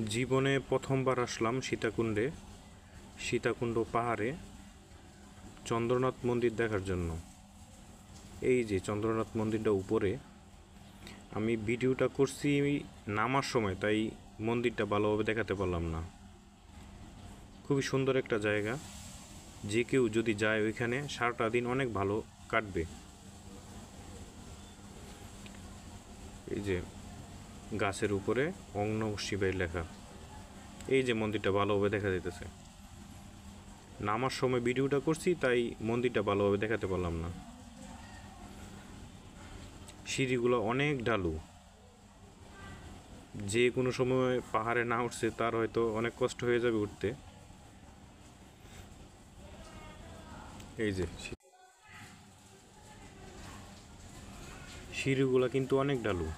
জীবনে প্রথমবার আসলাম সীতাকুণ্ডে, সীতাকুণ্ড পাহাড়ে চন্দ্রনাথ মন্দির দেখার জন্য। এই যে চন্দ্রনাথ মন্দিরটা উপরে, আমি ভিডিওটা করছি নামার সময়, তাই মন্দিরটা ভালোভাবে দেখাতে পারলাম না। খুবই সুন্দর একটা জায়গা, যে কেউ যদি যায় ওইখানে সারাটা দিন অনেক ভালো কাটবে। এই যে গাছের উপরে ওং নমঃ শিবায় লেখা, এই যে মন্দিরটা ভালোভাবে দেখা যাইতেছে। নামার সময় ভিডিওটা করছি, তাই মন্দিরটা ভালোভাবে দেখাতে পারলাম না। সিঁড়িগুলো অনেক ঢালু, যে কোনো সময় পাহাড়ে না উঠছে তার হয়তো অনেক কষ্ট হয়ে যাবে উঠতে। এই যে সিঁড়িগুলো কিন্তু অনেক ঢালু।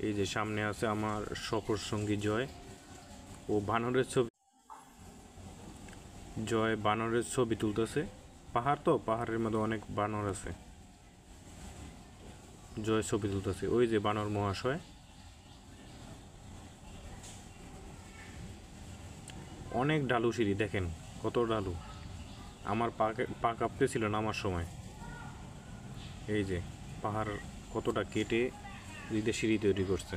এই যে সামনে আছে আমার সফর সঙ্গী জয়, ও বানরের ছবি, জয় বানরের ছবি তুলতেছে। পাহাড় তো, পাহাড়ের মধ্যে অনেক বানর আছে, জয় ছবি তুলতেছে। ওই যে বানর মহাশয়। অনেক ঢালু সিঁড়ি, দেখেন কত ঢালু। আমার পা কাঁপতেছিল নামার সময়। এই যে পাহাড় কতটা কেটে দিতে সিঁড়ি তৈরি করছে।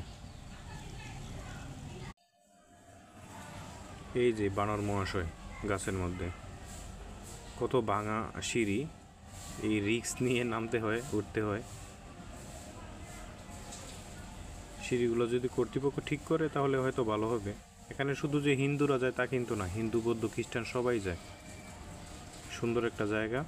এই যে বানর মহাশয় গাছের মধ্যে, কত ভাঙা সিঁড়ি, এই রিস্ক নিয়ে নামতে হয়, উঠতে হয়। সিঁড়িগুলো যদি কর্তৃপক্ষ ঠিক করে তাহলে হয়তো ভালো হবে। এখানে শুধু যে হিন্দুরা যায় তা কিন্তু না, হিন্দু বৌদ্ধ খ্রিস্টান সবাই যায়। সুন্দর একটা জায়গা।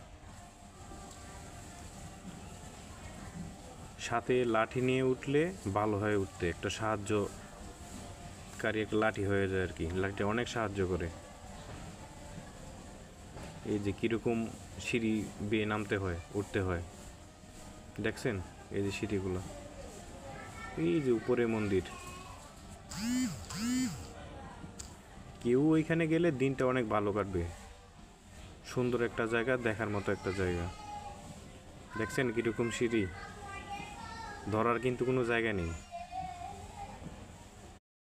সাথে লাঠি নিয়ে উঠলে ভালো হয় উঠতে, একটা সাহায্যকারী একটা লাঠি হয়ে যায় আর কি। লাঠিটা অনেক সাহায্য করে। এই যে কীরকম সিঁড়ি বেয়ে নামতে হয়, উঠতে হয়, দেখছেন? এই যে সিঁড়িগুলো, এই যে উপরে মন্দির। কেউ ওইখানে গেলে দিনটা অনেক ভালো কাটবে। সুন্দর একটা জায়গা, দেখার মতো একটা জায়গা। দেখছেন কীরকম সিঁড়ি, ধরার কিন্তু কোনো জায়গা নেই।